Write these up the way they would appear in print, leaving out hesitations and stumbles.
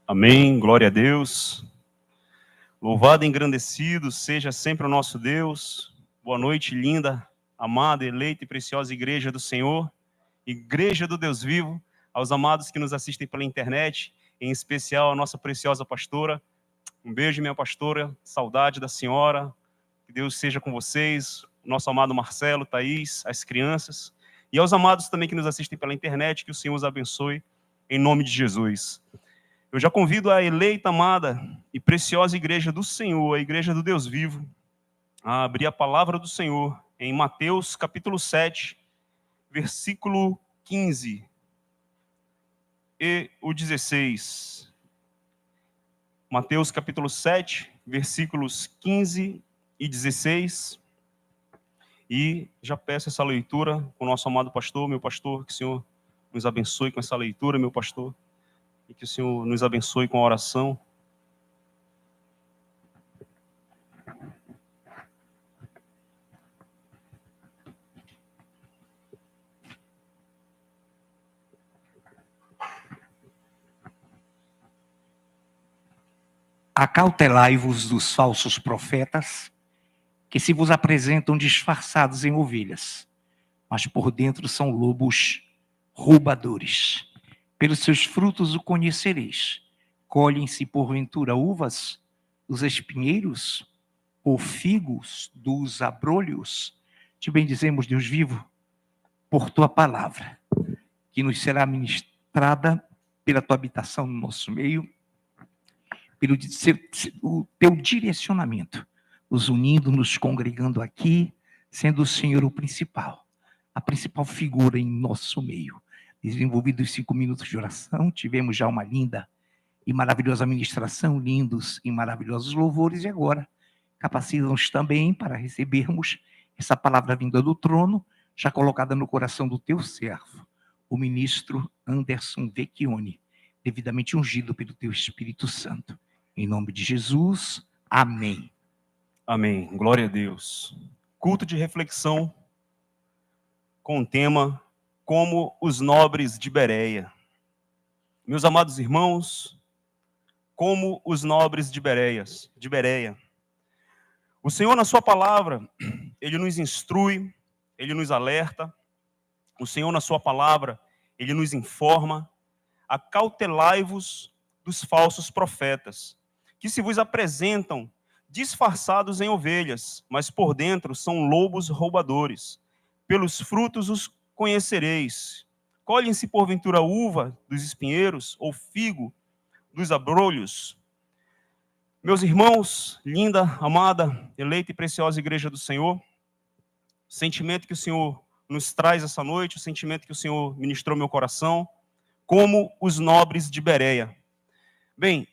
Amém, glória a Deus. Louvado e engrandecido seja sempre o nosso Deus. Boa noite, linda, amada, eleita e preciosa Igreja do Senhor, Igreja do Deus vivo, aos amados que nos assistem pela internet, em especial a nossa preciosa pastora. Um beijo, minha pastora, saudade da senhora, que Deus seja com vocês, nosso amado Marcelo, Thaís, as crianças, e aos amados também que nos assistem pela internet, que o Senhor os abençoe, em nome de Jesus. Eu já convido a eleita, amada e preciosa Igreja do Senhor, a Igreja do Deus vivo, a abrir a palavra do Senhor em Mateus capítulo 7, versículo 15 e o 16. Mateus capítulo 7, versículos 15 e 16. E já peço essa leitura com o nosso amado pastor, meu pastor, que o Senhor nos abençoe com essa leitura, meu pastor, e que o Senhor nos abençoe com a oração. Acautelai-vos dos falsos profetas, que se vos apresentam disfarçados em ovelhas, mas por dentro são lobos roubadores. Pelos seus frutos o conhecereis. Colhem-se porventura uvas dos espinheiros, ou figos dos abrolhos? Te bendizemos, Deus vivo, por tua palavra, que nos será ministrada pela tua habitação no nosso meio, pelo o teu direcionamento, nos unindo, nos congregando aqui, sendo o Senhor o principal, a principal figura em nosso meio. Desenvolvidos 5 minutos de oração, tivemos já uma linda e maravilhosa ministração, lindos e maravilhosos louvores, e agora capacita-nos também para recebermos essa palavra vinda do trono, já colocada no coração do teu servo, o ministro Anderson Vecchioni, devidamente ungido pelo teu Espírito Santo. Em nome de Jesus, amém. Amém, glória a Deus. Culto de reflexão com o tema Como os Nobres de Bereia. Meus amados irmãos, como os nobres de Bereia. O Senhor, na sua palavra, Ele nos instrui, Ele nos alerta. O Senhor, na sua palavra, Ele nos informa. Acautelai-vos dos falsos profetas, que se vos apresentam disfarçados em ovelhas, mas por dentro são lobos roubadores. Pelos frutos os conhecereis. Colhem-se porventura uva dos espinheiros, ou figo dos abrolhos? Meus irmãos, linda, amada, eleita e preciosa Igreja do Senhor, o sentimento que o Senhor nos traz essa noite, o sentimento que o Senhor ministrou no meu coração, como os nobres de Bereia. Bem,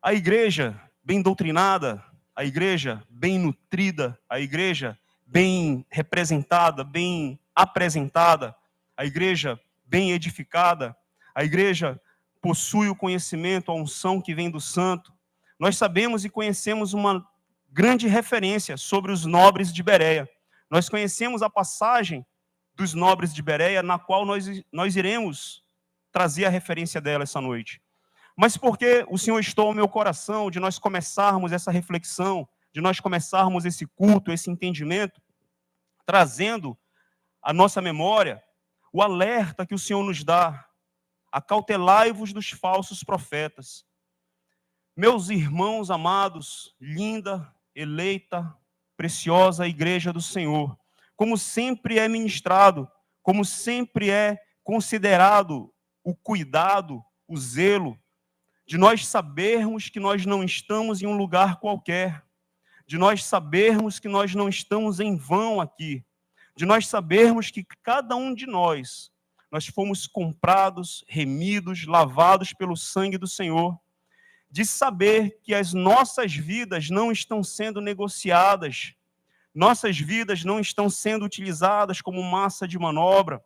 a igreja bem doutrinada, a igreja bem nutrida, a igreja bem representada, bem apresentada, a igreja bem edificada, a igreja possui o conhecimento, a unção que vem do santo. Nós sabemos e conhecemos uma grande referência sobre os nobres de Bereia. Nós conhecemos a passagem dos nobres de Bereia, na qual nós iremos trazer a referência dela essa noite. Mas porque o Senhor estou ao meu coração de nós começarmos essa reflexão, de nós começarmos esse culto, esse entendimento, trazendo à nossa memória o alerta que o Senhor nos dá: acautelai-vos dos falsos profetas. Meus irmãos amados, linda, eleita, preciosa Igreja do Senhor, como sempre é ministrado, como sempre é considerado o cuidado, o zelo, de nós sabermos que nós não estamos em um lugar qualquer, de nós sabermos que nós não estamos em vão aqui, de nós sabermos que cada um de nós fomos comprados, remidos, lavados pelo sangue do Senhor, de saber que as nossas vidas não estão sendo negociadas, nossas vidas não estão sendo utilizadas como massa de manobra,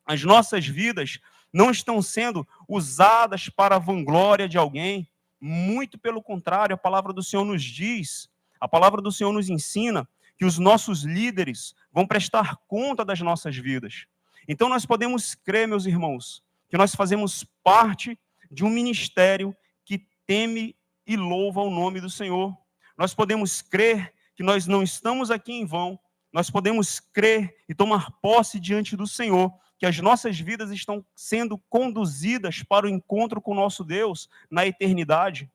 as nossas vidas não estão sendo usadas para a vanglória de alguém. Muito pelo contrário, a palavra do Senhor nos diz, a palavra do Senhor nos ensina que os nossos líderes vão prestar conta das nossas vidas. Então nós podemos crer, meus irmãos, que nós fazemos parte de um ministério que teme e louva o nome do Senhor. Nós podemos crer que nós não estamos aqui em vão. Nós podemos crer e tomar posse diante do Senhor, que as nossas vidas estão sendo conduzidas para o encontro com o nosso Deus na eternidade.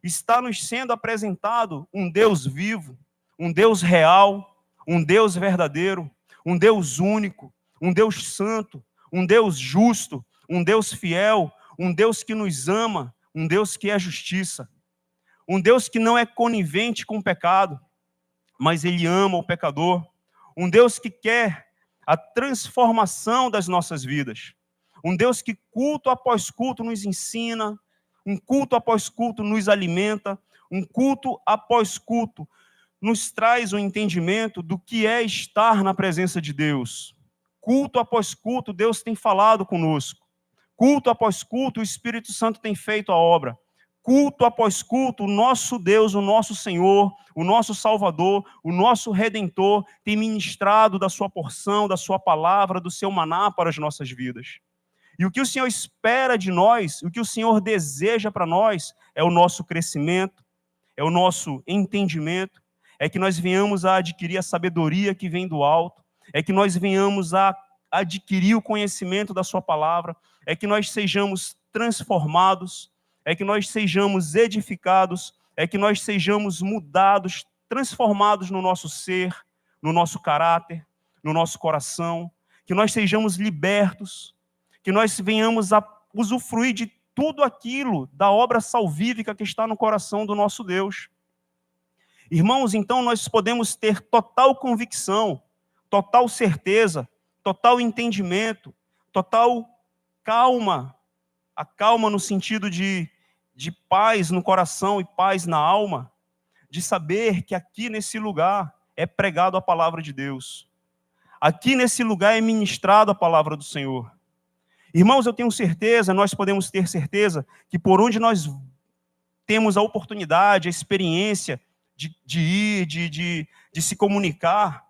Está nos sendo apresentado um Deus vivo, um Deus real, um Deus verdadeiro, um Deus único, um Deus santo, um Deus justo, um Deus fiel, um Deus que nos ama, um Deus que é justiça, um Deus que não é conivente com o pecado, mas Ele ama o pecador, um Deus que quer a transformação das nossas vidas, um Deus que culto após culto nos ensina, um culto após culto nos alimenta, um culto após culto nos traz o entendimento do que é estar na presença de Deus. Culto após culto, Deus tem falado conosco. Culto após culto, o Espírito Santo tem feito a obra. Culto após culto, o nosso Deus, o nosso Senhor, o nosso Salvador, o nosso Redentor, tem ministrado da sua porção, da sua palavra, do seu maná para as nossas vidas. E o que o Senhor espera de nós, o que o Senhor deseja para nós, é o nosso crescimento, é o nosso entendimento, é que nós venhamos a adquirir a sabedoria que vem do alto, é que nós venhamos a adquirir o conhecimento da sua palavra, é que nós sejamos transformados, é que nós sejamos edificados, é que nós sejamos mudados, transformados no nosso ser, no nosso caráter, no nosso coração, que nós sejamos libertos, que nós venhamos a usufruir de tudo aquilo da obra salvífica que está no coração do nosso Deus. Irmãos, então nós podemos ter total convicção, total certeza, total entendimento, total calma, a calma no sentido de paz no coração e paz na alma, de saber que aqui nesse lugar é pregado a palavra de Deus. Aqui nesse lugar é ministrado a palavra do Senhor. Irmãos, eu tenho certeza, nós podemos ter certeza, que por onde nós temos a oportunidade, a experiência de ir, de se comunicar,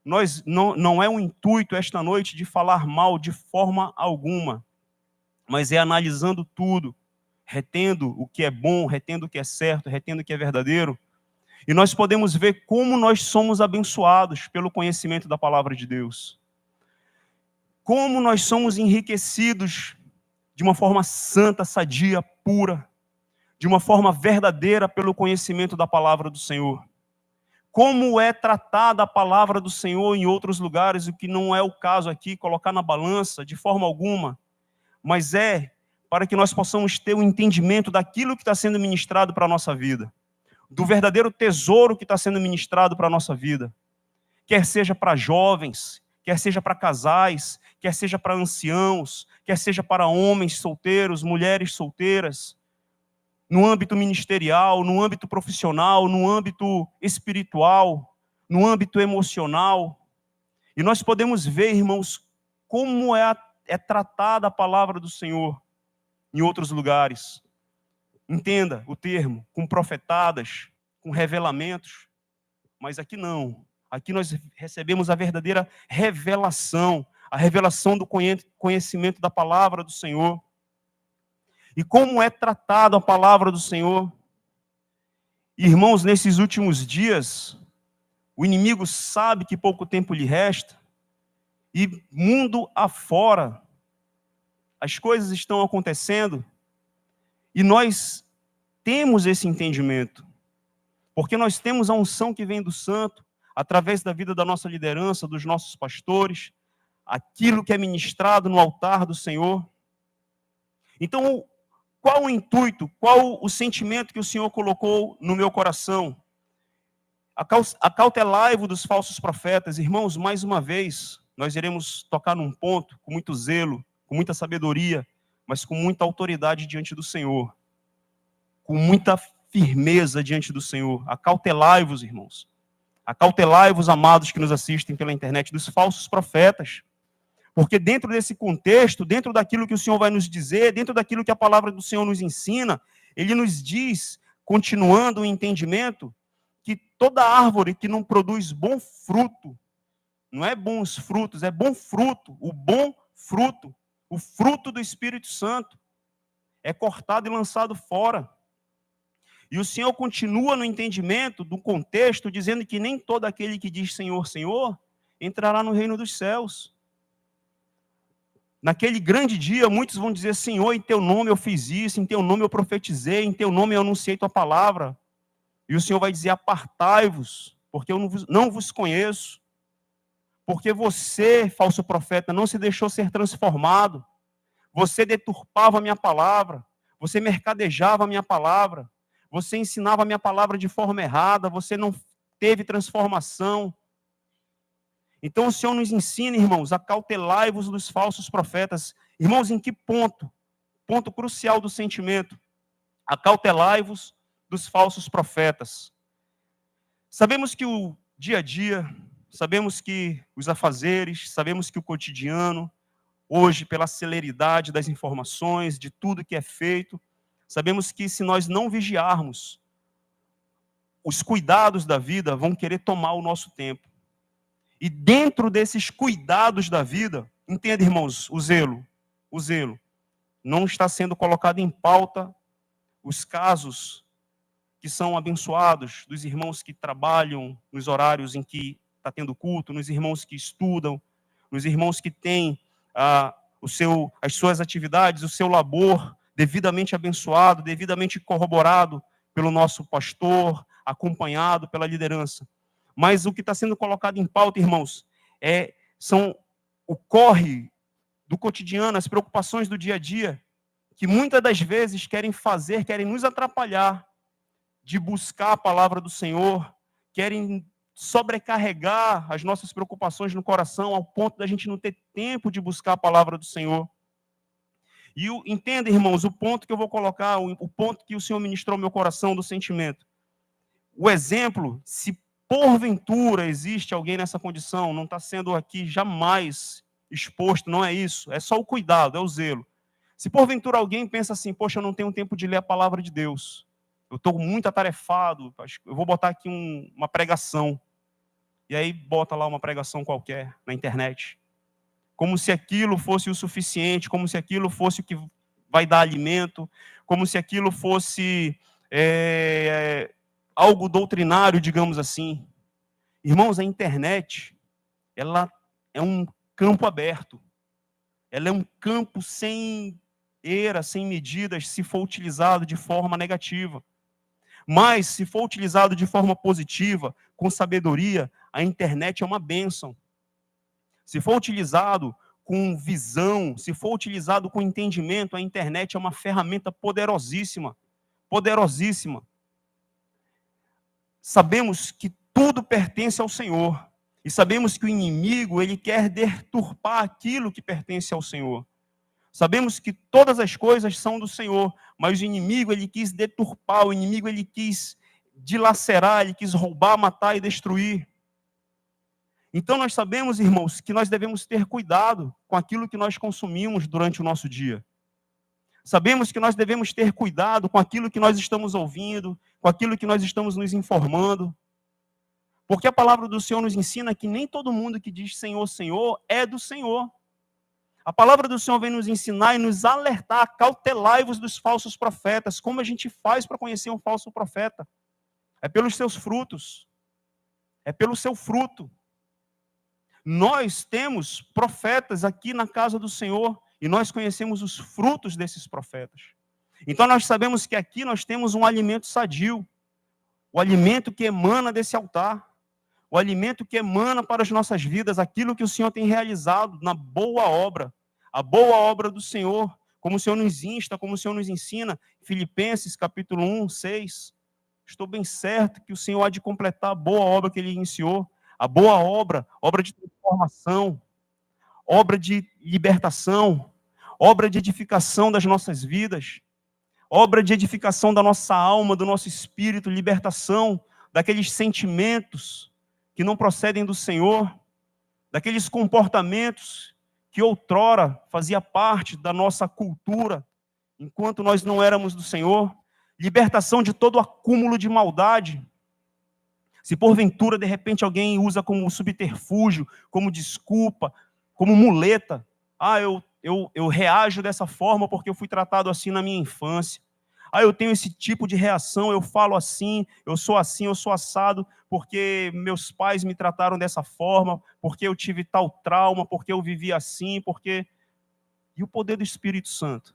não é um intuito esta noite de falar mal de forma alguma, mas é analisando tudo, retendo o que é bom, retendo o que é certo, retendo o que é verdadeiro, e nós podemos ver como nós somos abençoados pelo conhecimento da palavra de Deus. Como nós somos enriquecidos de uma forma santa, sadia, pura, de uma forma verdadeira pelo conhecimento da palavra do Senhor. Como é tratada a palavra do Senhor em outros lugares, o que não é o caso aqui, colocar na balança de forma alguma, mas é para que nós possamos ter o entendimento daquilo que está sendo ministrado para a nossa vida, do verdadeiro tesouro que está sendo ministrado para a nossa vida, quer seja para jovens, quer seja para casais, quer seja para anciãos, quer seja para homens solteiros, mulheres solteiras, no âmbito ministerial, no âmbito profissional, no âmbito espiritual, no âmbito emocional. E nós podemos ver, irmãos, como é tratada a palavra do Senhor em outros lugares. Entenda o termo, com profetadas, com revelamentos, mas aqui não. Aqui nós recebemos a verdadeira revelação, a revelação do conhecimento da palavra do Senhor. E como é tratada a palavra do Senhor? Irmãos, nesses últimos dias, o inimigo sabe que pouco tempo lhe resta, e mundo afora, as coisas estão acontecendo, e nós temos esse entendimento, porque nós temos a unção que vem do Santo, através da vida da nossa liderança, dos nossos pastores, aquilo que é ministrado no altar do Senhor. Então, qual o intuito, qual o sentimento que o Senhor colocou no meu coração? Acautelai-vos dos falsos profetas. Irmãos, mais uma vez, nós iremos tocar num ponto com muito zelo, com muita sabedoria, mas com muita autoridade diante do Senhor, com muita firmeza diante do Senhor. Acautelai-vos, irmãos. Acautelai-vos, amados que nos assistem pela internet, dos falsos profetas. Porque dentro desse contexto, dentro daquilo que o Senhor vai nos dizer, dentro daquilo que a palavra do Senhor nos ensina, Ele nos diz, continuando o entendimento, que toda árvore que não produz bom fruto, não é bons frutos, é bom fruto, o bom fruto, o fruto do Espírito Santo, é cortado e lançado fora. E o Senhor continua no entendimento do contexto, dizendo que nem todo aquele que diz Senhor, Senhor, entrará no reino dos céus. Naquele grande dia, muitos vão dizer, Senhor, em teu nome eu fiz isso, em teu nome eu profetizei, em teu nome eu anunciei tua palavra. E o Senhor vai dizer, apartai-vos, porque eu não vos conheço. Porque você, falso profeta, não se deixou ser transformado. Você deturpava a minha palavra. Você mercadejava a minha palavra. Você ensinava a minha palavra de forma errada. Você não teve transformação. Então o Senhor nos ensina, irmãos, a cautelai-vos dos falsos profetas. Irmãos, em que ponto? Ponto crucial do sentimento. Acautelai-vos dos falsos profetas. Sabemos que o dia a dia, sabemos que os afazeres, sabemos que o cotidiano, hoje, pela celeridade das informações, de tudo que é feito, sabemos que se nós não vigiarmos, os cuidados da vida vão querer tomar o nosso tempo. E dentro desses cuidados da vida, entenda, irmãos, o zelo, não está sendo colocado em pauta os casos que são abençoados, dos irmãos que trabalham nos horários em que está tendo culto, nos irmãos que estudam, nos irmãos que têm as suas atividades, o seu labor devidamente abençoado, devidamente corroborado pelo nosso pastor, acompanhado pela liderança. Mas o que está sendo colocado em pauta, irmãos, são o corre do cotidiano, as preocupações do dia a dia, que muitas das vezes querem nos atrapalhar de buscar a palavra do Senhor, querem sobrecarregar as nossas preocupações no coração, ao ponto da gente não ter tempo de buscar a palavra do Senhor. E entenda, irmãos, o ponto que eu vou colocar, o ponto que o Senhor ministrou no meu coração do sentimento. O exemplo, se porventura existe alguém nessa condição, não está sendo aqui jamais exposto, não é isso, é só o cuidado, é o zelo. Se porventura alguém pensa assim, poxa, eu não tenho tempo de ler a palavra de Deus, eu estou muito atarefado, eu vou botar aqui uma pregação, e aí bota lá uma pregação qualquer na internet, como se aquilo fosse o suficiente, como se aquilo fosse o que vai dar alimento, como se aquilo fosse algo doutrinário, digamos assim. Irmãos, a internet, ela é um campo aberto. Ela é um campo sem eira, sem medidas, se for utilizado de forma negativa. Mas, se for utilizado de forma positiva, com sabedoria, a internet é uma bênção. Se for utilizado com visão, se for utilizado com entendimento, a internet é uma ferramenta poderosíssima. Poderosíssima. Sabemos que tudo pertence ao Senhor. E sabemos que o inimigo, ele quer deturpar aquilo que pertence ao Senhor. Sabemos que todas as coisas são do Senhor, mas o inimigo, ele quis deturpar, o inimigo, ele quis dilacerar, ele quis roubar, matar e destruir. Então nós sabemos, irmãos, que nós devemos ter cuidado com aquilo que nós consumimos durante o nosso dia. Sabemos que nós devemos ter cuidado com aquilo que nós estamos ouvindo, com aquilo que nós estamos nos informando. Porque a palavra do Senhor nos ensina que nem todo mundo que diz Senhor, Senhor, é do Senhor. A palavra do Senhor vem nos ensinar e nos alertar, cautelai-vos dos falsos profetas. Como a gente faz para conhecer um falso profeta? É pelos seus frutos. É pelo seu fruto. Nós temos profetas aqui na casa do Senhor e nós conhecemos os frutos desses profetas. Então nós sabemos que aqui nós temos um alimento sadio, o alimento que emana desse altar, o alimento que emana para as nossas vidas, aquilo que o Senhor tem realizado na boa obra, a boa obra do Senhor, como o Senhor nos insta, como o Senhor nos ensina, Filipenses capítulo 1, 6. Estou bem certo que o Senhor há de completar a boa obra que Ele iniciou, a boa obra, obra de transformação, obra de libertação, obra de edificação das nossas vidas, obra de edificação da nossa alma, do nosso espírito, libertação daqueles sentimentos que não procedem do Senhor, daqueles comportamentos que outrora fazia parte da nossa cultura, enquanto nós não éramos do Senhor, libertação de todo o acúmulo de maldade. Se porventura, de repente, alguém usa como subterfúgio, como desculpa, como muleta, eu eu reajo dessa forma porque eu fui tratado assim na minha infância. Eu tenho esse tipo de reação, eu falo assim, eu sou assado, porque meus pais me trataram dessa forma, porque eu tive tal trauma, porque eu vivi assim, porque... E o poder do Espírito Santo?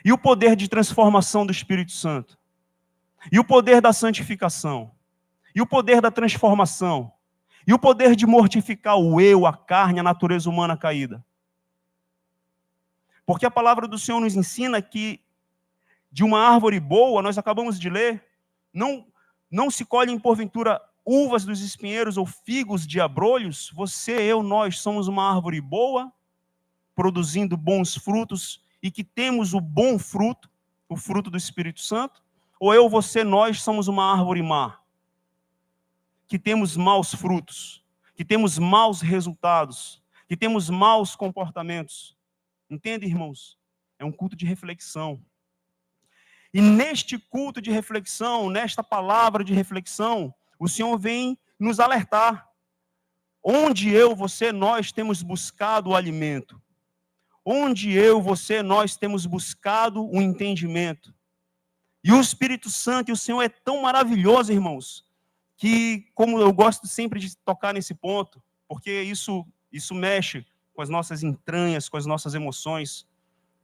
E o poder de transformação do Espírito Santo? E o poder da santificação? E o poder da transformação? E o poder de mortificar o eu, a carne, a natureza humana caída? Porque a palavra do Senhor nos ensina que de uma árvore boa, nós acabamos de ler, não se colhem porventura uvas dos espinheiros ou figos de abrolhos. Você, eu, nós somos uma árvore boa, produzindo bons frutos, e que temos o bom fruto, o fruto do Espírito Santo? Ou eu, você, nós somos uma árvore má, que temos maus frutos, que temos maus resultados, que temos maus comportamentos? Entende, irmãos? É um culto de reflexão. E neste culto de reflexão, nesta palavra de reflexão, o Senhor vem nos alertar. Onde eu, você, nós temos buscado o alimento? Onde eu, você, nós temos buscado o entendimento? E o Espírito Santo e o Senhor é tão maravilhoso, irmãos, que, como eu gosto sempre de tocar nesse ponto, porque isso mexe com as nossas entranhas, com as nossas emoções,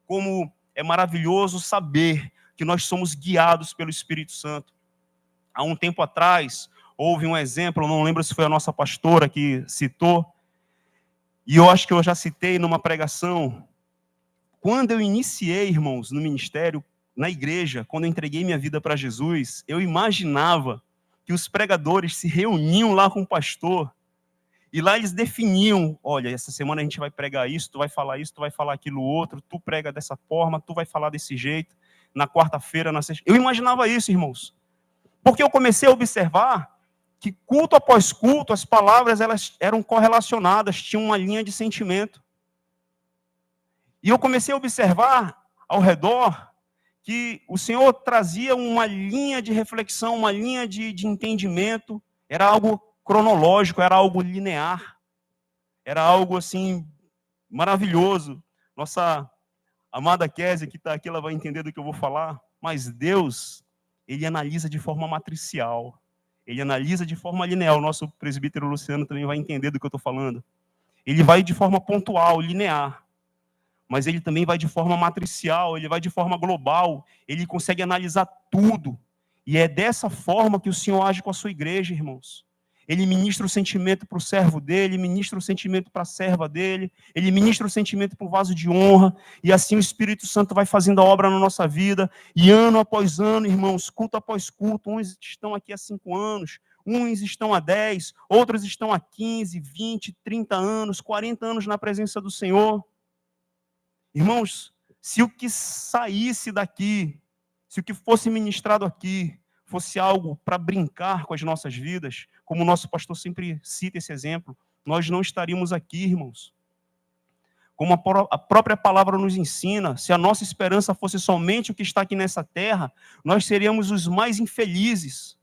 como é maravilhoso saber que nós somos guiados pelo Espírito Santo. Há um tempo atrás, houve um exemplo, não lembro se foi a nossa pastora que citou, e eu acho que eu já citei numa pregação. Quando eu iniciei, irmãos, no ministério, na igreja, quando eu entreguei minha vida para Jesus, eu imaginava que os pregadores se reuniam lá com o pastor, e lá eles definiam: olha, essa semana a gente vai pregar isso, tu vai falar isso, tu vai falar aquilo outro, tu prega dessa forma, tu vai falar desse jeito, na quarta-feira, na sexta. Eu imaginava isso, irmãos, porque eu comecei a observar que culto após culto, as palavras elas eram correlacionadas, tinham uma linha de sentimento. E eu comecei a observar ao redor que o Senhor trazia uma linha de reflexão, uma linha de entendimento. Era algo cronológico, era algo linear. Era algo assim maravilhoso. Nossa amada Kézia, que está aqui, ela vai entender do que eu vou falar. Mas Deus, Ele analisa de forma matricial. Ele analisa de forma linear. O nosso presbítero Luciano também vai entender do que eu estou falando. Ele vai de forma pontual, linear. Mas ele também vai de forma matricial, ele vai de forma global, ele consegue analisar tudo. E é dessa forma que o Senhor age com a sua igreja, irmãos. Ele ministra o sentimento para o servo dele, ministra o sentimento para a serva dele, ele ministra o sentimento para o vaso de honra, e assim o Espírito Santo vai fazendo a obra na nossa vida, e ano após ano, irmãos, culto após culto, uns estão aqui há 5 anos, uns estão há 10, outros estão há 15, 20, 30 anos, 40 anos na presença do Senhor. Irmãos, se o que saísse daqui, se o que fosse ministrado aqui, fosse algo para brincar com as nossas vidas, como o nosso pastor sempre cita esse exemplo, nós não estaríamos aqui, irmãos. Como a própria palavra nos ensina, se a nossa esperança fosse somente o que está aqui nessa terra, nós seríamos os mais infelizes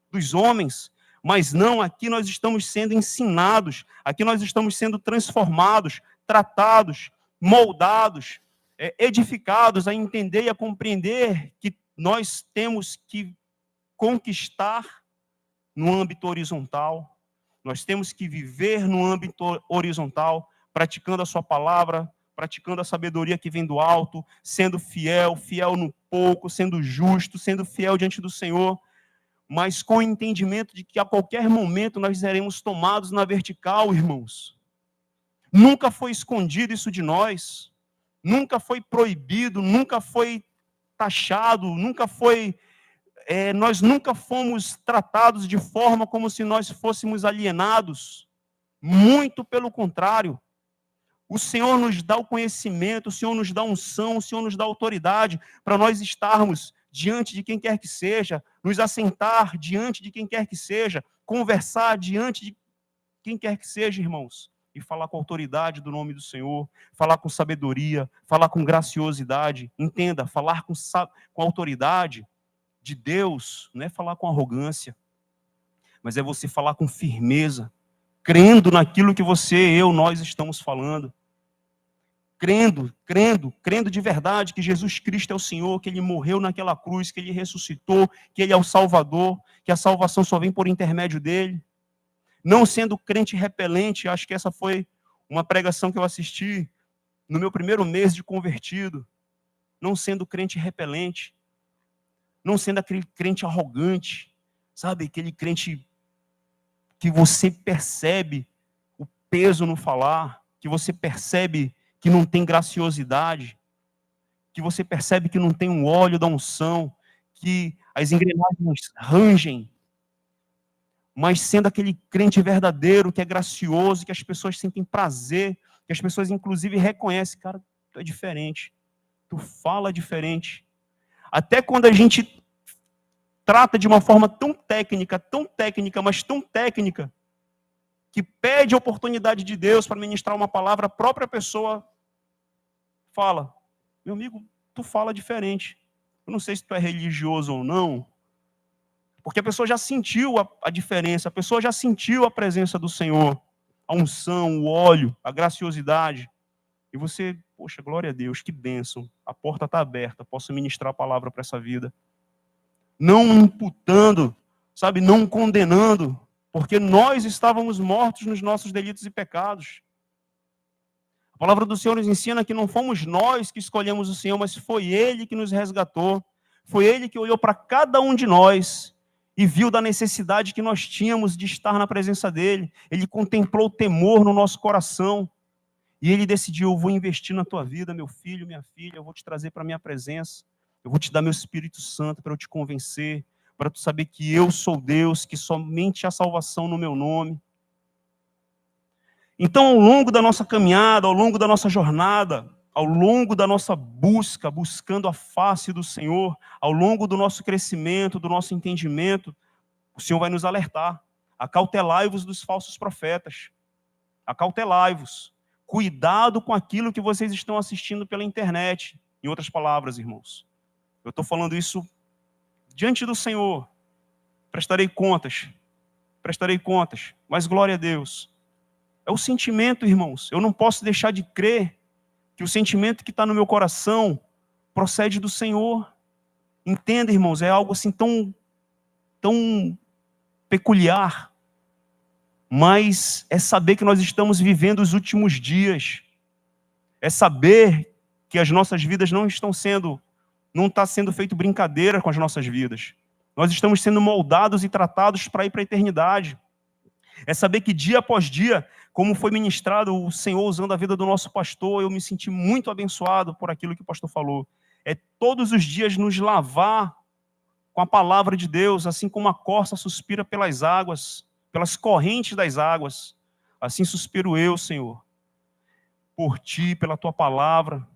dos homens. Mas não, aqui nós estamos sendo ensinados, aqui nós estamos sendo transformados, tratados, moldados, edificados a entender e a compreender que nós temos que conquistar no âmbito horizontal, nós temos que viver no âmbito horizontal, praticando a sua palavra, praticando a sabedoria que vem do alto, sendo fiel, fiel no pouco, sendo justo, sendo fiel diante do Senhor, mas com o entendimento de que a qualquer momento nós seremos tomados na vertical, irmãos. Nunca foi escondido isso de nós, nunca foi proibido, nunca foi taxado, nunca foi... nós nunca fomos tratados de forma como se nós fôssemos alienados. Muito pelo contrário. O Senhor nos dá o conhecimento, o Senhor nos dá unção, o Senhor nos dá autoridade para nós estarmos diante de quem quer que seja, nos assentar diante de quem quer que seja, conversar diante de quem quer que seja, irmãos. E falar com autoridade do nome do Senhor, falar com sabedoria, falar com graciosidade. Entenda, falar com autoridade de Deus não é falar com arrogância, mas é você falar com firmeza, crendo naquilo que você, eu, nós estamos falando, crendo de verdade que Jesus Cristo é o Senhor, que Ele morreu naquela cruz, que Ele ressuscitou, que Ele é o Salvador, que a salvação só vem por intermédio dEle. Não sendo crente repelente, acho que essa foi uma pregação que eu assisti no meu primeiro mês de convertido. Não sendo crente repelente, não sendo aquele crente arrogante, sabe? Aquele crente que você percebe o peso no falar, que você percebe que não tem graciosidade, que você percebe que não tem um óleo da unção, que as engrenagens rangem, mas sendo aquele crente verdadeiro, que é gracioso, que as pessoas sentem prazer, que as pessoas inclusive reconhecem, cara, tu é diferente, tu fala diferente. Até quando a gente trata de uma forma tão técnica, mas tão técnica, que pede a oportunidade de Deus para ministrar uma palavra, a própria pessoa fala, meu amigo, tu fala diferente. Eu não sei se tu é religioso ou não, porque a pessoa já sentiu a diferença, a pessoa já sentiu a presença do Senhor, a unção, o óleo, a graciosidade. E você, poxa, glória a Deus, que bênção, a porta está aberta, posso ministrar a palavra para essa vida. Não imputando, sabe, não condenando, porque nós estávamos mortos nos nossos delitos e pecados. A palavra do Senhor nos ensina que não fomos nós que escolhemos o Senhor, mas foi Ele que nos resgatou. Foi Ele que olhou para cada um de nós e viu da necessidade que nós tínhamos de estar na presença dEle. Ele contemplou o temor no nosso coração e Ele decidiu, eu vou investir na tua vida, meu filho, minha filha, eu vou te trazer para a minha presença, eu vou te dar meu Espírito Santo para eu te convencer, para tu saber que eu sou Deus, que somente há salvação no meu nome. Então, ao longo da nossa caminhada, ao longo da nossa jornada, ao longo da nossa busca, buscando a face do Senhor, ao longo do nosso crescimento, do nosso entendimento, o Senhor vai nos alertar. Acautelai-vos dos falsos profetas. Acautelai-vos. Cuidado com aquilo que vocês estão assistindo pela internet. Em outras palavras, irmãos, eu estou falando isso diante do Senhor. Prestarei contas, mas glória a Deus. É o sentimento, irmãos. Eu não posso deixar de crer que o sentimento que está no meu coração procede do Senhor. Entenda, irmãos, é algo assim tão peculiar. Mas é saber que nós estamos vivendo os últimos dias. É saber que as nossas vidas não está sendo feito brincadeira com as nossas vidas. Nós estamos sendo moldados e tratados para ir para a eternidade. É saber que dia após dia, como foi ministrado o Senhor usando a vida do nosso pastor, eu me senti muito abençoado por aquilo que o pastor falou. É todos os dias nos lavar com a palavra de Deus, assim como a corça suspira pelas águas, pelas correntes das águas. Assim suspiro eu, Senhor, por Ti, pela Tua palavra.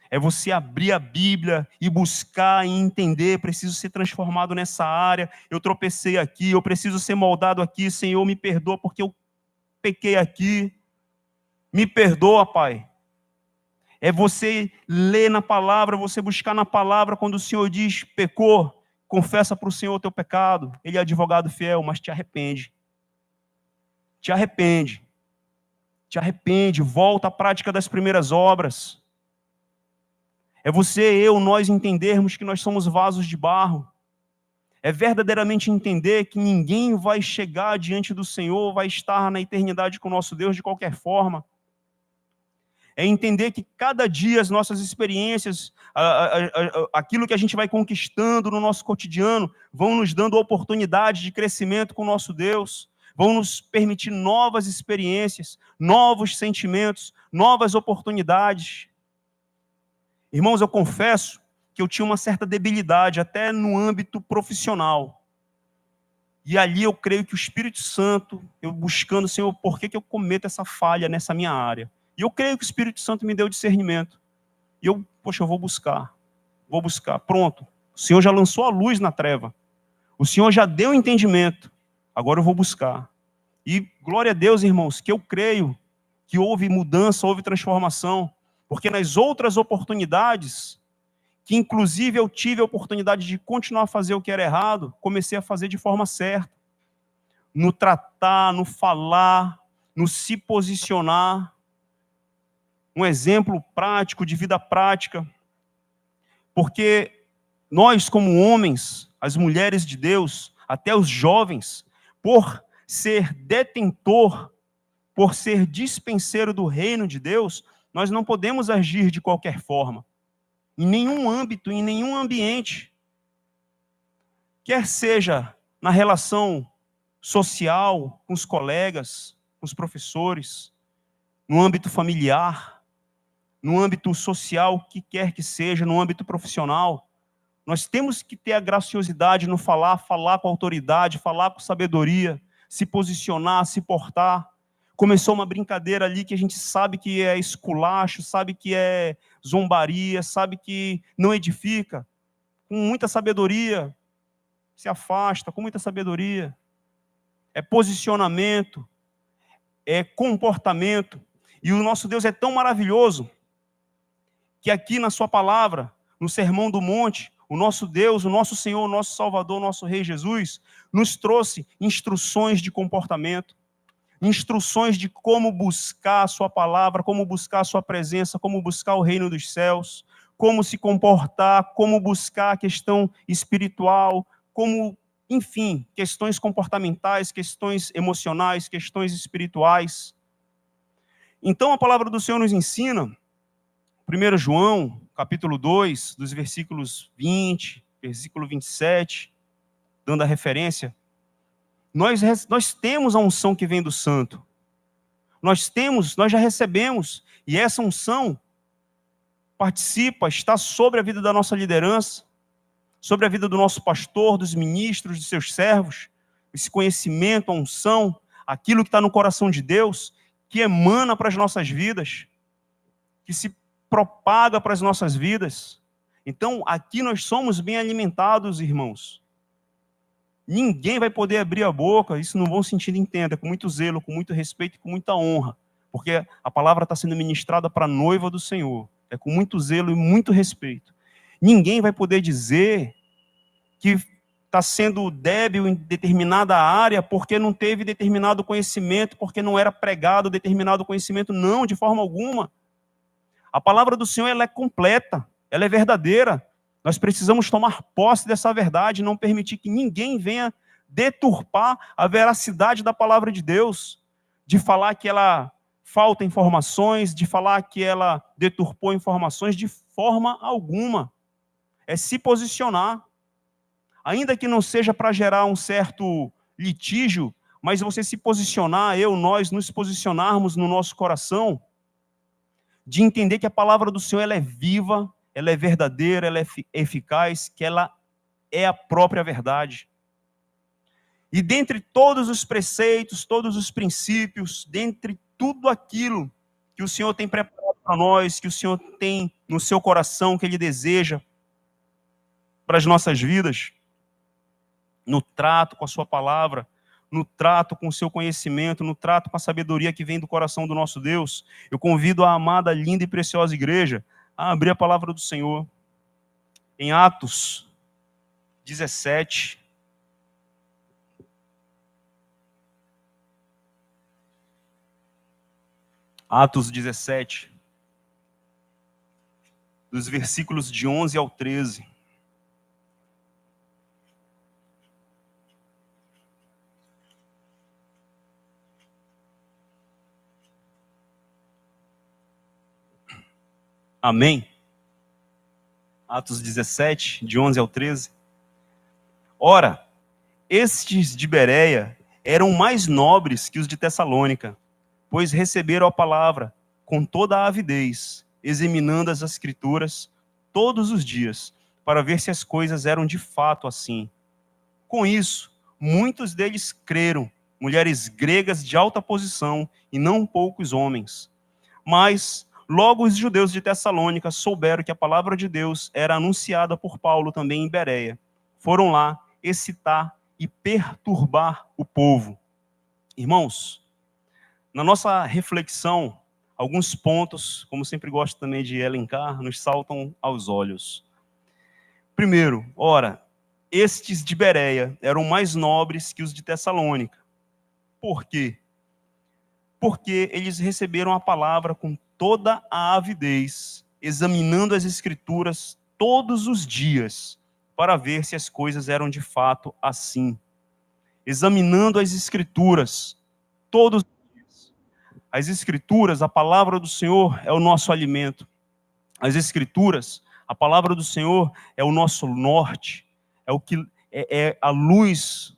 É você abrir a Bíblia e buscar e entender, preciso ser transformado nessa área, eu tropecei aqui, eu preciso ser moldado aqui, Senhor, me perdoa porque eu pequei aqui, me perdoa, Pai. É você ler na palavra, você buscar na palavra, quando o Senhor diz, pecou, confessa para o Senhor o teu pecado, Ele é advogado fiel, mas te arrepende. Te arrepende. Te arrepende, volta à prática das primeiras obras. É você, eu, nós entendermos que nós somos vasos de barro. É verdadeiramente entender que ninguém vai chegar diante do Senhor, vai estar na eternidade com o nosso Deus de qualquer forma. É entender que cada dia as nossas experiências, aquilo que a gente vai conquistando no nosso cotidiano, vão nos dando oportunidade de crescimento com o nosso Deus, vão nos permitir novas experiências, novos sentimentos, novas oportunidades. Irmãos, eu confesso que eu tinha uma certa debilidade, até no âmbito profissional. E ali eu creio que o Espírito Santo, eu buscando, Senhor, por que eu cometo essa falha nessa minha área? E eu creio que o Espírito Santo me deu discernimento. E eu vou buscar. Pronto. O Senhor já lançou a luz na treva. O Senhor já deu entendimento. Agora eu vou buscar. E glória a Deus, irmãos, que eu creio que houve mudança, houve transformação. Porque nas outras oportunidades, que inclusive eu tive a oportunidade de continuar a fazer o que era errado, comecei a fazer de forma certa. No tratar, no falar, no se posicionar. um exemplo prático, de vida prática, porque nós, como homens, as mulheres de Deus, até os jovens, por ser detentor, por ser dispenseiro do reino de Deus, nós não podemos agir de qualquer forma, em nenhum âmbito, em nenhum ambiente, quer seja na relação social, com os colegas, com os professores, no âmbito familiar, no âmbito social, o que quer que seja, no âmbito profissional. Nós temos que ter a graciosidade no falar com autoridade, falar com sabedoria, se posicionar, se portar. Começou uma brincadeira ali que a gente sabe que é esculacho, sabe que é zombaria, sabe que não edifica. Com muita sabedoria, se afasta, com muita sabedoria. É posicionamento, é comportamento. E o nosso Deus é tão maravilhoso que aqui na sua palavra, no Sermão do Monte, o nosso Deus, o nosso Senhor, o nosso Salvador, o nosso Rei Jesus, nos trouxe instruções de comportamento, instruções de como buscar a sua palavra, como buscar a sua presença, como buscar o reino dos céus, como se comportar, como buscar a questão espiritual, como, enfim, questões comportamentais, questões emocionais, questões espirituais. Então a palavra do Senhor nos ensina, 1 João, capítulo 2, dos versículos 20, versículo 27, dando a referência, nós temos a unção que vem do Santo. Nós já recebemos, e essa unção está sobre a vida da nossa liderança, sobre a vida do nosso pastor, dos ministros, dos seus servos, esse conhecimento, a unção, aquilo que está no coração de Deus, que emana para as nossas vidas, que se propaga para as nossas vidas. Então, aqui nós somos bem alimentados, irmãos. Ninguém vai poder abrir a boca, isso no bom sentido, entenda, com muito zelo, com muito respeito e com muita honra, porque a palavra está sendo ministrada para a noiva do Senhor, é com muito zelo e muito respeito. Ninguém vai poder dizer que está sendo débil em determinada área porque não teve determinado conhecimento, porque não era pregado determinado conhecimento, não, de forma alguma. A palavra do Senhor, ela é completa, ela é verdadeira. Nós precisamos tomar posse dessa verdade e não permitir que ninguém venha deturpar a veracidade da palavra de Deus, de falar que ela falta informações, de falar que ela deturpou informações, de forma alguma. É se posicionar. Ainda que não seja para gerar um certo litígio, mas você se posicionar, nós nos posicionarmos no nosso coração, de entender que a palavra do Senhor ela é viva, ela é verdadeira, ela é eficaz, que ela é a própria verdade. E dentre todos os preceitos, todos os princípios, dentre tudo aquilo que o Senhor tem preparado para nós, que o Senhor tem no seu coração, que Ele deseja para as nossas vidas, no trato com a sua palavra, no trato com o seu conhecimento, no trato com a sabedoria que vem do coração do nosso Deus, eu convido a amada, linda e preciosa igreja a abrir a palavra do Senhor em Atos 17. Atos 17, dos versículos de 11 ao 13. Amém? Atos 17, de 11 ao 13. Ora, estes de Bereia eram mais nobres que os de Tessalônica, pois receberam a palavra com toda a avidez, examinando as Escrituras todos os dias, para ver se as coisas eram de fato assim. Com isso, muitos deles creram, mulheres gregas de alta posição e não poucos homens. Mas logo os judeus de Tessalônica souberam que a palavra de Deus era anunciada por Paulo também em Bereia. Foram lá excitar e perturbar o povo. Irmãos, na nossa reflexão, alguns pontos, como sempre gosto também de elencar, nos saltam aos olhos. Primeiro, ora, estes de Bereia eram mais nobres que os de Tessalônica. Por quê? Porque eles receberam a palavra com toda a avidez, examinando as Escrituras todos os dias, para ver se as coisas eram de fato assim. Examinando as Escrituras todos os dias. As Escrituras, a palavra do Senhor é o nosso alimento. As Escrituras, a palavra do Senhor é o nosso norte, é o que é a luz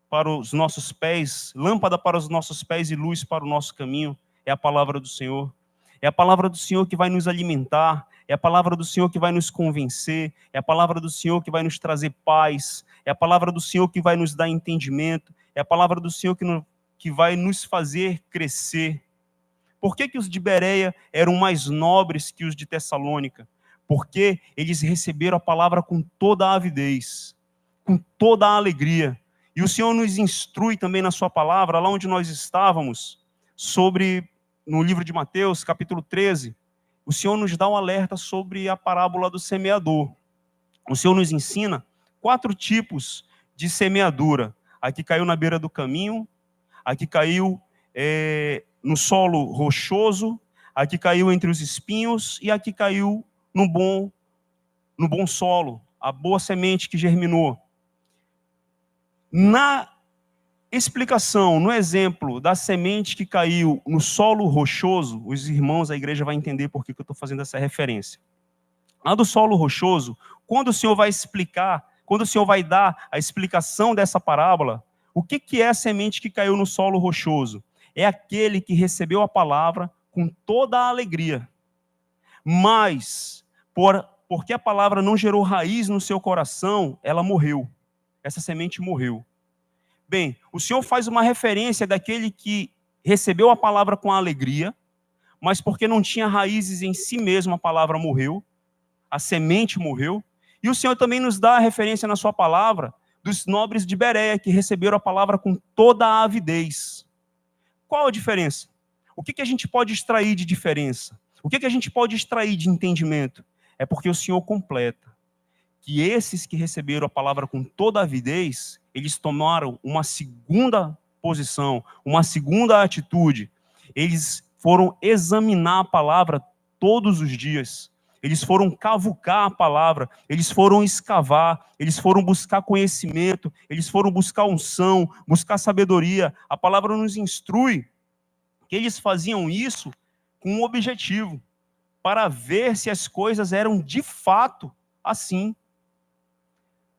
para os nossos pés, lâmpada para os nossos pés e luz para o nosso caminho. É a palavra do Senhor. É a palavra do Senhor que vai nos alimentar, é a palavra do Senhor que vai nos convencer, é a palavra do Senhor que vai nos trazer paz, é a palavra do Senhor que vai nos dar entendimento, é a palavra do Senhor que vai nos fazer crescer. Por que os de Bereia eram mais nobres que os de Tessalônica? Porque eles receberam a palavra com toda a avidez, com toda a alegria. E o Senhor nos instrui também na sua palavra, lá onde nós estávamos, no livro de Mateus, capítulo 13, o Senhor nos dá um alerta sobre a parábola do semeador. O Senhor nos ensina 4 tipos de semeadura. A que caiu na beira do caminho, a que caiu no solo rochoso, a que caiu entre os espinhos e a que caiu no bom solo, a boa semente que germinou. Na explicação, no exemplo da semente que caiu no solo rochoso, os irmãos da igreja vão entender por que eu estou fazendo essa referência. A do solo rochoso, quando o Senhor vai explicar, quando o Senhor vai dar a explicação dessa parábola, o que é a semente que caiu no solo rochoso? É aquele que recebeu a palavra com toda a alegria, mas porque a palavra não gerou raiz no seu coração, ela morreu. Essa semente morreu. Bem, o Senhor faz uma referência daquele que recebeu a palavra com alegria, mas porque não tinha raízes em si mesmo, a palavra morreu, a semente morreu. E o Senhor também nos dá a referência na sua palavra dos nobres de Bereia, que receberam a palavra com toda a avidez. Qual a diferença? O que a gente pode extrair de diferença? O que a gente pode extrair de entendimento? É porque o Senhor completa que esses que receberam a palavra com toda a avidez, eles tomaram uma segunda posição, uma segunda atitude. Eles foram examinar a palavra todos os dias. Eles foram cavucar a palavra, eles foram escavar, eles foram buscar conhecimento, eles foram buscar unção, buscar sabedoria. A palavra nos instrui que eles faziam isso com um objetivo, para ver se as coisas eram de fato assim.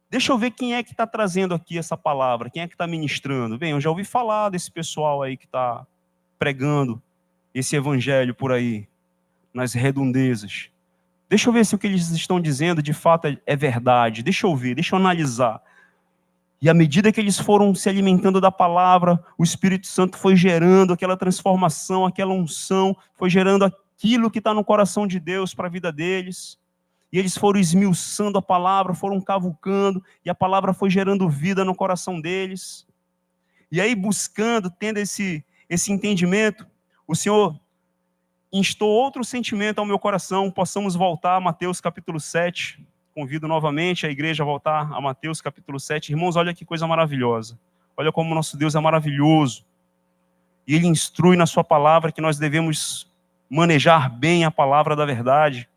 Deixa eu ver quem é que está trazendo aqui essa palavra, quem é que está ministrando. Bem, eu já ouvi falar desse pessoal aí que está pregando esse evangelho por aí, nas redondezas. Deixa eu ver se o que eles estão dizendo de fato é verdade. Deixa eu ver, deixa eu analisar. E à medida que eles foram se alimentando da palavra, o Espírito Santo foi gerando aquela transformação, aquela unção, foi gerando aquilo que está no coração de Deus para a vida deles. E eles foram esmiuçando a palavra, foram cavucando, e a palavra foi gerando vida no coração deles. E aí, buscando, tendo esse entendimento, o Senhor instou outro sentimento ao meu coração. Possamos voltar a Mateus capítulo 7. Convido novamente a igreja a voltar a Mateus capítulo 7. Irmãos, olha que coisa maravilhosa. Olha como o nosso Deus é maravilhoso. E Ele instrui na sua palavra que nós devemos manejar bem a palavra da verdade.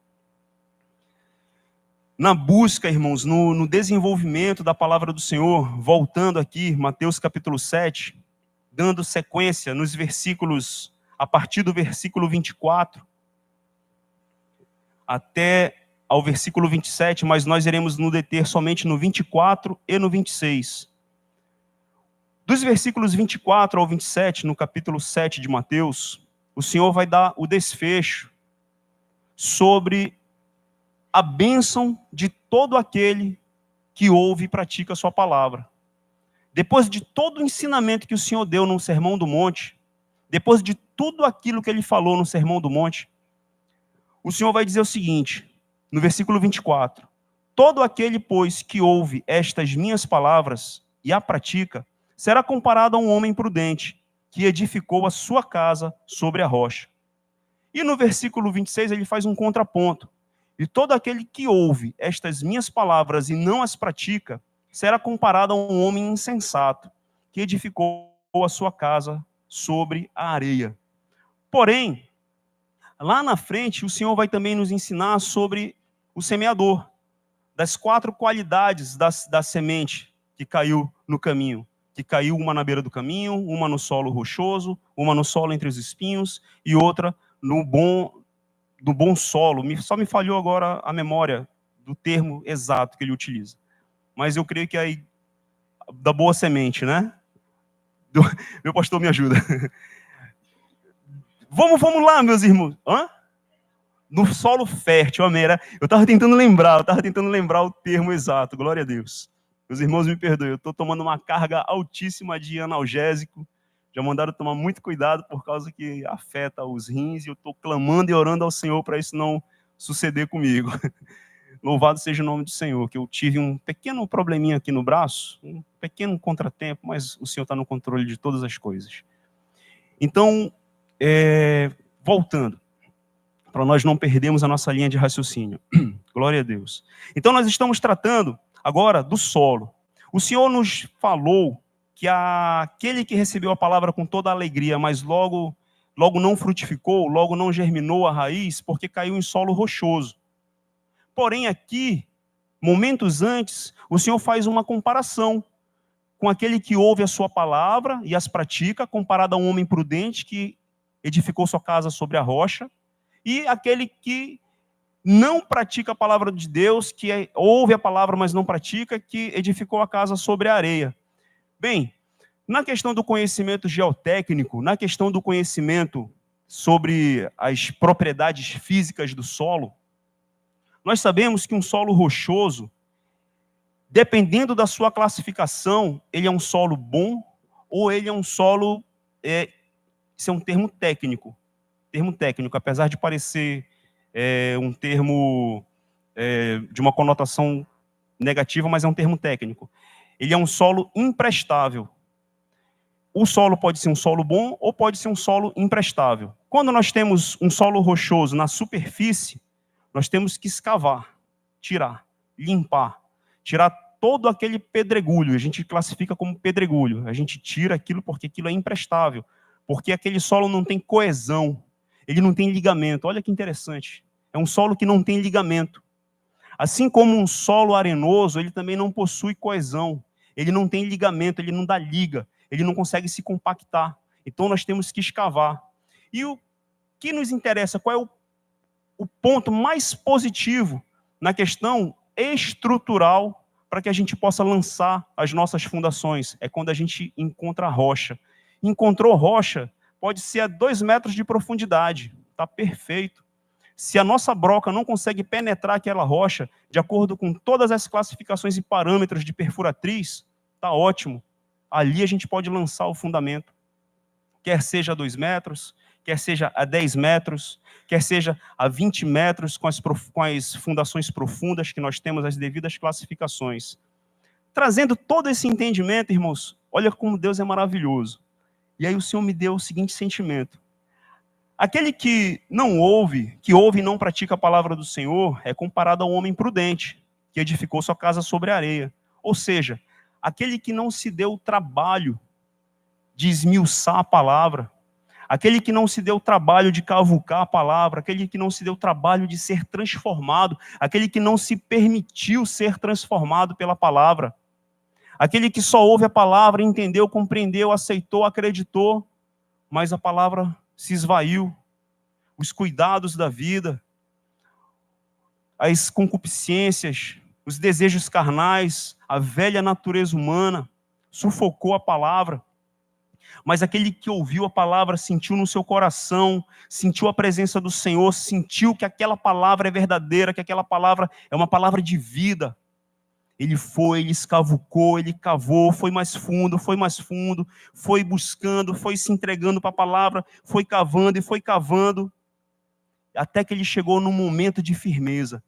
Na busca, irmãos, no desenvolvimento da palavra do Senhor, voltando aqui, Mateus capítulo 7, dando sequência nos versículos, a partir do versículo 24, até ao versículo 27, mas nós iremos nos deter somente no 24 e no 26. Dos versículos 24 ao 27, no capítulo 7 de Mateus, o Senhor vai dar o desfecho sobre a bênção de todo aquele que ouve e pratica a sua palavra. Depois de todo o ensinamento que o Senhor deu no Sermão do Monte, depois de tudo aquilo que Ele falou no Sermão do Monte, o Senhor vai dizer o seguinte, no versículo 24, todo aquele, pois, que ouve estas minhas palavras e a pratica, será comparado a um homem prudente, que edificou a sua casa sobre a rocha. E no versículo 26 ele faz um contraponto. E todo aquele que ouve estas minhas palavras e não as pratica, será comparado a um homem insensato, que edificou a sua casa sobre a areia. Porém, Lá na frente, o Senhor vai também nos ensinar sobre o semeador, das 4 qualidades da semente que caiu no caminho. Que caiu uma na beira do caminho, uma no solo rochoso, uma no solo entre os espinhos e outra no bom solo. Só me falhou agora a memória do termo exato que ele utiliza. Mas eu creio que aí, da boa semente, né? Meu pastor me ajuda. Vamos lá, meus irmãos. Hã? No solo fértil, amém. Eu estava tentando lembrar o termo exato, glória a Deus. Meus irmãos, me perdoem, eu estou tomando uma carga altíssima de analgésico. Já mandaram tomar muito cuidado por causa que afeta os rins e eu estou clamando e orando ao Senhor para isso não suceder comigo. Louvado seja o nome do Senhor, que eu tive um pequeno probleminha aqui no braço, um pequeno contratempo, mas o Senhor está no controle de todas as coisas. Então, voltando, para nós não perdermos a nossa linha de raciocínio. Glória a Deus. Então, nós estamos tratando agora do solo. O Senhor nos falou que aquele que recebeu a palavra com toda a alegria, mas logo não frutificou, logo não germinou a raiz, porque caiu em solo rochoso. Porém, aqui, momentos antes, o Senhor faz uma comparação com aquele que ouve a sua palavra e as pratica, comparado a um homem prudente que edificou sua casa sobre a rocha, e aquele que não pratica a palavra de Deus, que ouve a palavra, mas não pratica, que edificou a casa sobre a areia. Bem, na questão do conhecimento geotécnico, na questão do conhecimento sobre as propriedades físicas do solo, nós sabemos que um solo rochoso, dependendo da sua classificação, ele é um solo bom ou ele é um solo, isso é um termo técnico, apesar de parecer um termo de uma conotação negativa, mas é um termo técnico. Ele é um solo imprestável. O solo pode ser um solo bom ou pode ser um solo imprestável. Quando nós temos um solo rochoso na superfície, nós temos que escavar, tirar, limpar, tirar todo aquele pedregulho. A gente classifica como pedregulho. A gente tira aquilo porque aquilo é imprestável, porque aquele solo não tem coesão, ele não tem ligamento. Olha que interessante. É um solo que não tem ligamento. Assim como um solo arenoso, ele também não possui coesão. Ele não tem ligamento, ele não dá liga, ele não consegue se compactar. Então nós temos que escavar. E o que nos interessa, qual é o ponto mais positivo na questão estrutural para que a gente possa lançar as nossas fundações? É quando a gente encontra a rocha. Encontrou rocha, pode ser a 2 metros de profundidade, está perfeito. Se a nossa broca não consegue penetrar aquela rocha, de acordo com todas as classificações e parâmetros de perfuratriz, está ótimo. Ali a gente pode lançar o fundamento. Quer seja a 2 metros, quer seja a 10 metros, quer seja a 20 metros, com as fundações profundas que nós temos, as devidas classificações. Trazendo todo esse entendimento, irmãos, olha como Deus é maravilhoso. E aí o Senhor me deu o seguinte sentimento. Aquele que não ouve, que ouve e não pratica a palavra do Senhor, é comparado a um homem prudente, que edificou sua casa sobre a areia. Ou seja, aquele que não se deu o trabalho de esmiuçar a palavra, aquele que não se deu o trabalho de cavucar a palavra, aquele que não se deu o trabalho de ser transformado, aquele que não se permitiu ser transformado pela palavra, aquele que só ouve a palavra, entendeu, compreendeu, aceitou, acreditou, mas a palavra se esvaiu, os cuidados da vida, as concupiscências, os desejos carnais, a velha natureza humana, sufocou a palavra. Mas aquele que ouviu a palavra, sentiu no seu coração, sentiu a presença do Senhor, sentiu que aquela palavra é verdadeira, que aquela palavra é uma palavra de vida. Ele foi, ele escavucou, ele cavou, foi mais fundo, foi buscando, foi se entregando para a palavra, foi cavando e foi cavando, até que ele chegou num momento de firmeza.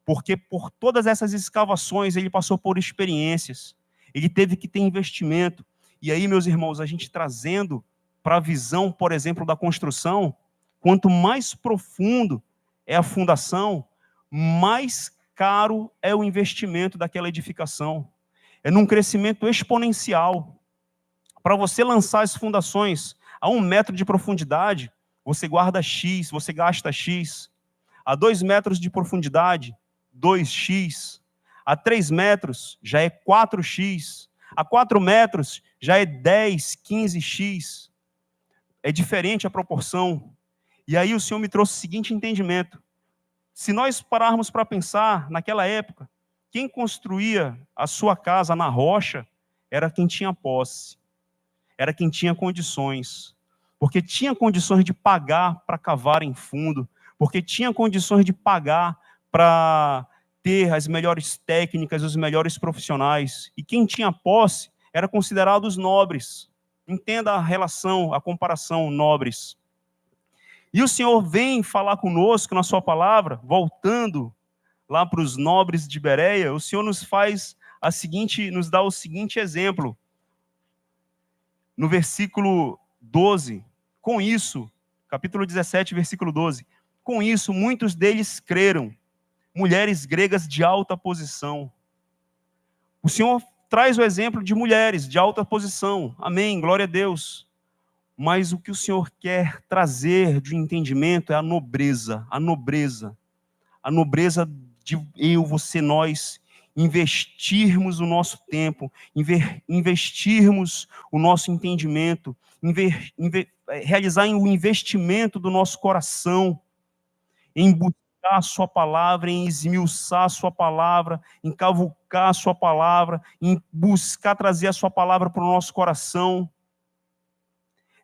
Porque por todas essas escavações ele passou por experiências, ele teve que ter investimento. E aí, meus irmãos, a gente trazendo para a visão, por exemplo, da construção, quanto mais profundo é a fundação, mais caro é o investimento daquela edificação. É num crescimento exponencial. Para você lançar as fundações a 1 metro de profundidade, você guarda X, você gasta X. A 2 metros de profundidade, 2x. A 3 metros já é 4x. A 4 metros já é 10, 15x. É diferente a proporção. E aí o Senhor me trouxe o seguinte entendimento. Se nós pararmos para pensar, naquela época, quem construía a sua casa na rocha era quem tinha posse, era quem tinha condições, porque tinha condições de pagar para cavar em fundo, porque tinha condições de pagar para ter as melhores técnicas, os melhores profissionais. E quem tinha posse era considerado os nobres. Entenda a relação, a comparação, nobres. E o Senhor vem falar conosco na sua palavra, voltando lá para os nobres de Bereia, o Senhor nos dá o seguinte exemplo. No versículo 12, com isso, capítulo 17, versículo 12, com isso muitos deles creram, mulheres gregas de alta posição. O Senhor traz o exemplo de mulheres de alta posição, amém, glória a Deus. Mas o que o Senhor quer trazer de entendimento é a nobreza de eu, você, nós, investirmos o nosso tempo, investirmos o nosso entendimento, realizar o investimento do nosso coração, em buscar a sua palavra, em esmiuçar a sua palavra, em cavucar a sua palavra, em buscar trazer a sua palavra para o nosso coração.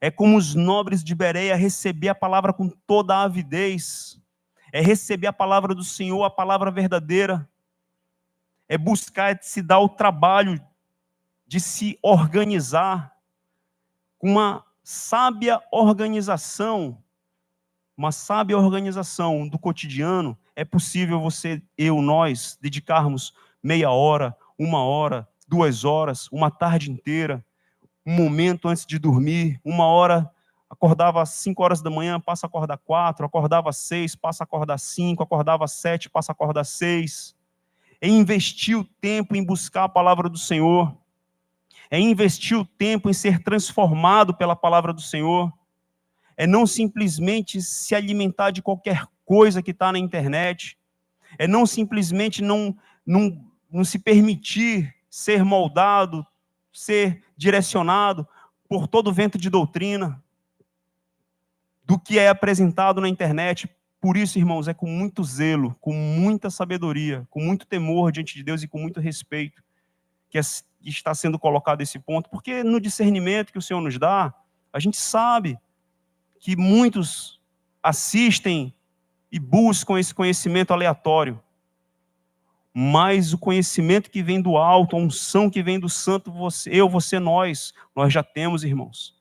É como os nobres de Bereia receber a palavra com toda a avidez, é receber a palavra do Senhor, a palavra verdadeira, é buscar se dar o trabalho de se organizar com uma sábia organização do cotidiano. É possível você, eu, nós, dedicarmos meia hora, 1 hora, 2 horas, uma tarde inteira, um momento antes de dormir, 1 hora, acordava às 5 horas da manhã, passa a acordar 4, acordava às 6, passa a acordar 5, acordava às 7, passa a acordar 6. É investir o tempo em buscar a palavra do Senhor, é investir o tempo em ser transformado pela palavra do Senhor, é não simplesmente se alimentar de qualquer coisa que está na internet, é não simplesmente não se permitir ser moldado, ser direcionado por todo vento de doutrina do que é apresentado na internet. Por isso, irmãos, é com muito zelo, com muita sabedoria, com muito temor diante de Deus e com muito respeito que está sendo colocado esse ponto, porque no discernimento que o Senhor nos dá, a gente sabe que muitos assistem e buscam esse conhecimento aleatório, mas o conhecimento que vem do alto, a unção que vem do santo, nós já temos, irmãos.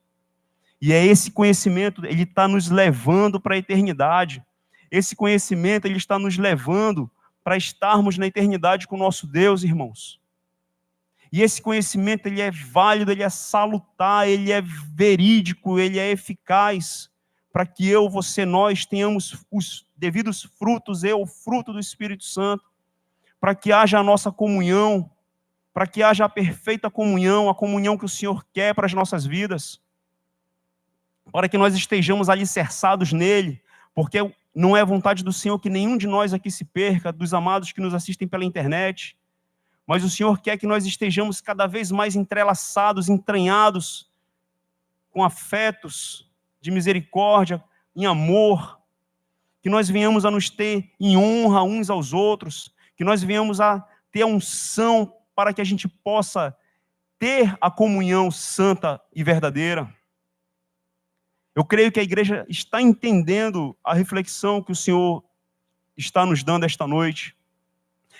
E é esse conhecimento, ele está nos levando para a eternidade. Esse conhecimento, ele está nos levando para estarmos na eternidade com o nosso Deus, irmãos. E esse conhecimento, ele é válido, ele é salutar, ele é verídico, ele é eficaz, para que eu, você, nós tenhamos os devidos frutos, o fruto do Espírito Santo, para que haja a nossa comunhão, para que haja a perfeita comunhão, a comunhão que o Senhor quer para as nossas vidas, para que nós estejamos alicerçados nele, porque não é vontade do Senhor que nenhum de nós aqui se perca, dos amados que nos assistem pela internet, mas o Senhor quer que nós estejamos cada vez mais entrelaçados, entranhados, com afetos de misericórdia, em amor, que nós venhamos a nos ter em honra uns aos outros, que nós venhamos a ter a unção para que a gente possa ter a comunhão santa e verdadeira. Eu creio que a igreja está entendendo a reflexão que o Senhor está nos dando esta noite.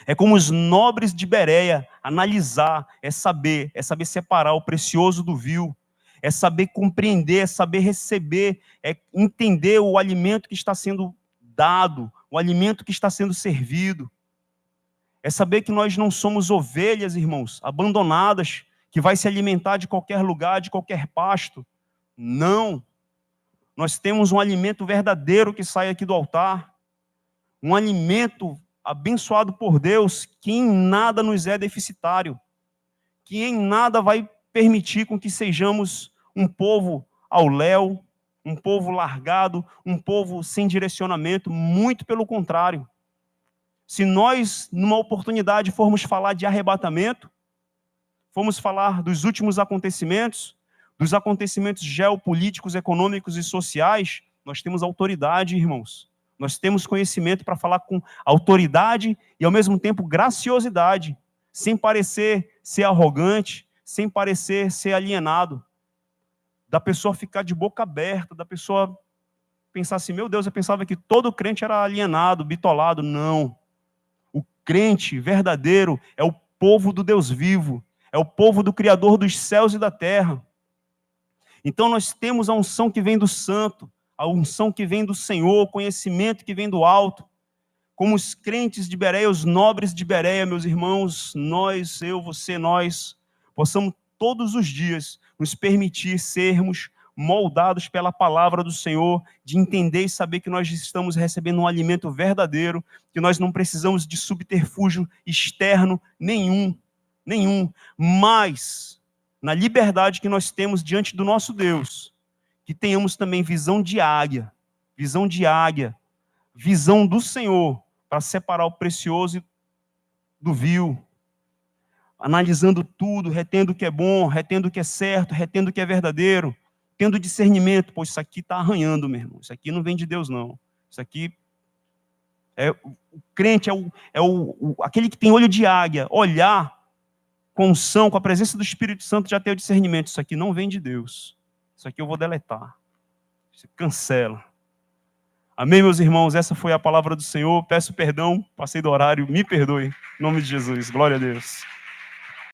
É como os nobres de Bereia analisar, é saber separar o precioso do vil, é saber compreender, é saber receber, é entender o alimento que está sendo dado, o alimento que está sendo servido. É saber que nós não somos ovelhas, irmãos, abandonadas, que vai se alimentar de qualquer lugar, de qualquer pasto. Não. Nós temos um alimento verdadeiro que sai aqui do altar. Um alimento abençoado por Deus, que em nada nos é deficitário. Que em nada vai permitir com que sejamos um povo ao léu, um povo largado, um povo sem direcionamento, muito pelo contrário. Se nós, numa oportunidade, formos falar de arrebatamento, formos falar dos últimos acontecimentos, dos acontecimentos geopolíticos, econômicos e sociais, nós temos autoridade, irmãos. Nós temos conhecimento para falar com autoridade e, ao mesmo tempo, graciosidade, sem parecer ser arrogante, sem parecer ser alienado. Da pessoa ficar de boca aberta, da pessoa pensar assim, meu Deus, eu pensava que todo crente era alienado, bitolado. Não. O crente verdadeiro é o povo do Deus vivo, é o povo do Criador dos céus e da terra. Então nós temos a unção que vem do santo, a unção que vem do Senhor, o conhecimento que vem do alto. Como os crentes de Bereia, os nobres de Bereia, meus irmãos, nós, eu, você, nós, possamos todos os dias nos permitir sermos moldados pela palavra do Senhor, de entender e saber que nós estamos recebendo um alimento verdadeiro, que nós não precisamos de subterfúgio externo nenhum, mas na liberdade que nós temos diante do nosso Deus, que tenhamos também visão de águia, visão do Senhor, para separar o precioso do vil, analisando tudo, retendo o que é bom, retendo o que é certo, retendo o que é verdadeiro, tendo discernimento, pois isso aqui está arranhando, meu irmão, isso aqui não vem de Deus, não. Isso aqui o crente aquele que tem olho de águia, olhar com unção, com a presença do Espírito Santo, já tem o discernimento, isso aqui não vem de Deus, isso aqui eu vou deletar, isso cancela. Amém, meus irmãos? Essa foi a palavra do Senhor. Peço perdão, passei do horário, me perdoe. Em nome de Jesus. Glória a Deus.